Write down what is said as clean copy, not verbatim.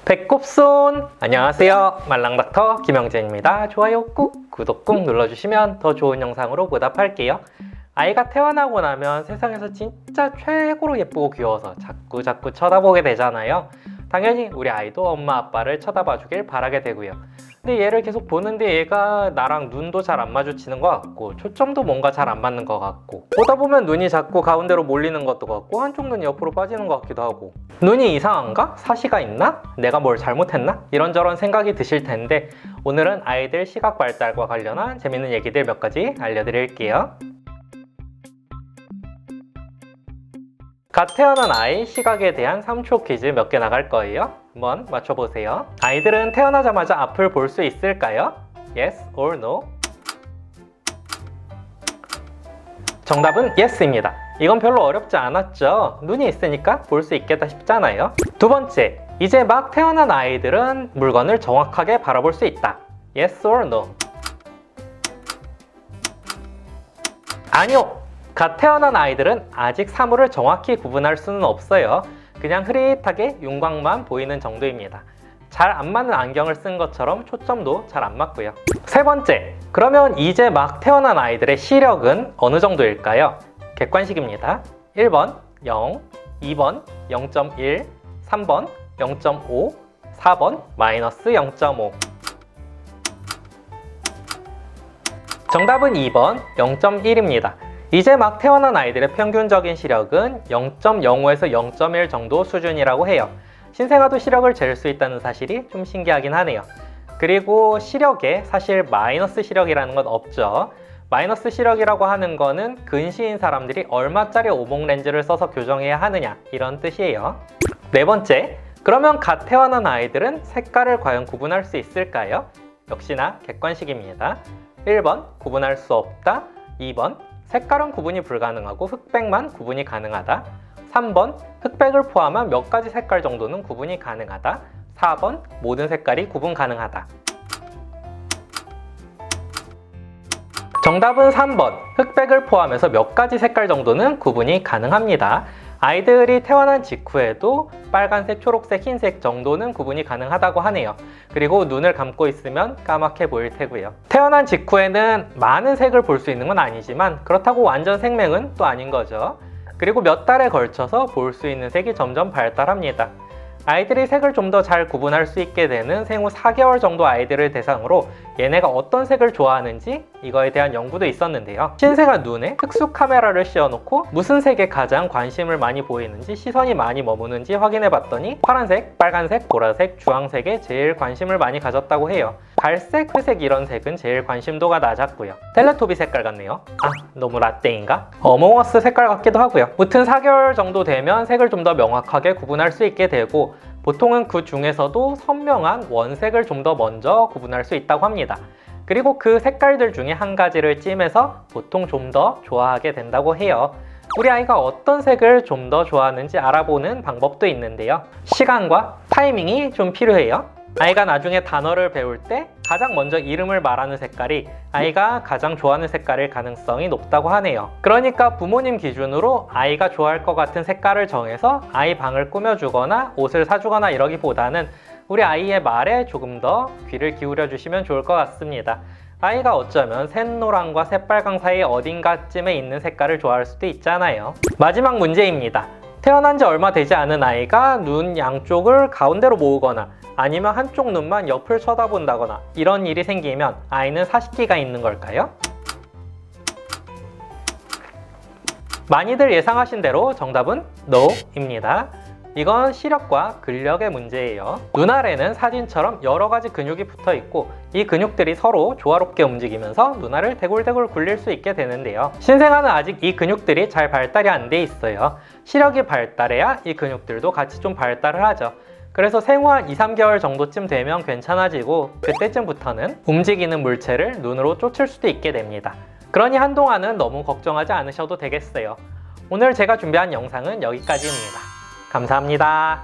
배꼽손! 안녕하세요. 말랑닥터 김영재입니다. 좋아요 꾹, 구독 꾹 눌러주시면 더 좋은 영상으로 보답할게요. 아이가 태어나고 나면 세상에서 진짜 최고로 예쁘고 귀여워서 자꾸 쳐다보게 되잖아요. 당연히 우리 아이도 엄마 아빠를 쳐다봐 주길 바라게 되고요. 근데 얘를 계속 보는데 얘가 나랑 눈도 잘 안 마주치는 것 같고 초점도 뭔가 잘 안 맞는 것 같고 보다 보면 눈이 자꾸 가운데로 몰리는 것도 같고 한쪽 눈이 옆으로 빠지는 것 같기도 하고 눈이 이상한가? 사시가 있나? 내가 뭘 잘못했나? 이런저런 생각이 드실 텐데 오늘은 아이들 시각 발달과 관련한 재밌는 얘기들 몇 가지 알려드릴게요. 갓 태어난 아이 시각에 대한 3초 퀴즈 몇 개 나갈 거예요. 한번 맞춰보세요. 아이들은 태어나자마자 앞을 볼 수 있을까요? Yes or no? 정답은 Yes입니다. 이건 별로 어렵지 않았죠? 눈이 있으니까 볼 수 있겠다 싶잖아요. 두 번째, 이제 막 태어난 아이들은 물건을 정확하게 바라볼 수 있다. Yes or no? 아니요! 갓 태어난 아이들은 아직 사물을 정확히 구분할 수는 없어요. 그냥 흐릿하게 윤곽만 보이는 정도입니다. 잘 안 맞는 안경을 쓴 것처럼 초점도 잘 안 맞고요. 세 번째, 그러면 이제 막 태어난 아이들의 시력은 어느 정도일까요? 객관식입니다. 1번 0, 2번 0.1, 3번 0.5, 4번 마이너스 0.5. 정답은 2번 0.1입니다. 이제 막 태어난 아이들의 평균적인 시력은 0.05에서 0.1 정도 수준이라고 해요. 신생아도 시력을 잴 수 있다는 사실이 좀 신기하긴 하네요. 그리고 시력에 사실 마이너스 시력이라는 건 없죠. 마이너스 시력이라고 하는 거는 근시인 사람들이 얼마짜리 오목 렌즈를 써서 교정해야 하느냐 이런 뜻이에요. 네 번째, 그러면 갓 태어난 아이들은 색깔을 과연 구분할 수 있을까요? 역시나 객관식입니다. 1번 구분할 수 없다, 2번 색깔은 구분이 불가능하고 흑백만 구분이 가능하다, 3번 흑백을 포함한 몇 가지 색깔 정도는 구분이 가능하다, 4번 모든 색깔이 구분 가능하다. 정답은 3번 흑백을 포함해서 몇 가지 색깔 정도는 구분이 가능합니다. 아이들이 태어난 직후에도 빨간색, 초록색, 흰색 정도는 구분이 가능하다고 하네요. 그리고 눈을 감고 있으면 까맣게 보일 테고요. 태어난 직후에는 많은 색을 볼 수 있는 건 아니지만 그렇다고 완전 생명은 또 아닌 거죠. 그리고 몇 달에 걸쳐서 볼 수 있는 색이 점점 발달합니다. 아이들이 색을 좀 더 잘 구분할 수 있게 되는 생후 4개월 정도 아이들을 대상으로 얘네가 어떤 색을 좋아하는지 이거에 대한 연구도 있었는데요. 신생아 눈에 특수 카메라를 씌워놓고 무슨 색에 가장 관심을 많이 보이는지 시선이 많이 머무는지 확인해 봤더니 파란색, 빨간색, 보라색, 주황색에 제일 관심을 많이 가졌다고 해요. 갈색, 회색 이런 색은 제일 관심도가 낮았고요. 텔레토비 색깔 같네요. 아, 너무 라떼인가? 어몽어스 색깔 같기도 하고요. 무튼 4개월 정도 되면 색을 좀 더 명확하게 구분할 수 있게 되고 보통은 그 중에서도 선명한 원색을 좀 더 먼저 구분할 수 있다고 합니다. 그리고 그 색깔들 중에 한 가지를 찜해서 보통 좀 더 좋아하게 된다고 해요. 우리 아이가 어떤 색을 좀 더 좋아하는지 알아보는 방법도 있는데요. 시간과 타이밍이 좀 필요해요. 아이가 나중에 단어를 배울 때 가장 먼저 이름을 말하는 색깔이 아이가 가장 좋아하는 색깔일 가능성이 높다고 하네요. 그러니까 부모님 기준으로 아이가 좋아할 것 같은 색깔을 정해서 아이 방을 꾸며주거나 옷을 사주거나 이러기보다는 우리 아이의 말에 조금 더 귀를 기울여 주시면 좋을 것 같습니다. 아이가 어쩌면 샛노랑과 새빨강 사이 어딘가쯤에 있는 색깔을 좋아할 수도 있잖아요. 마지막 문제입니다. 태어난 지 얼마 되지 않은 아이가 눈 양쪽을 가운데로 모으거나 아니면 한쪽 눈만 옆을 쳐다본다거나 이런 일이 생기면 아이는 사십기가 있는 걸까요? 많이들 예상하신 대로 정답은 NO입니다. 이건 시력과 근력의 문제예요. 눈 아래는 사진처럼 여러 가지 근육이 붙어 있고 이 근육들이 서로 조화롭게 움직이면서 눈알을 대굴대굴 굴릴 수 있게 되는데요. 신생아는 아직 이 근육들이 잘 발달이 안 돼 있어요. 시력이 발달해야 이 근육들도 같이 좀 발달을 하죠. 그래서 생후 한 2, 3개월 정도쯤 되면 괜찮아지고 그때쯤부터는 움직이는 물체를 눈으로 쫓을 수도 있게 됩니다. 그러니 한동안은 너무 걱정하지 않으셔도 되겠어요. 오늘 제가 준비한 영상은 여기까지입니다. 감사합니다.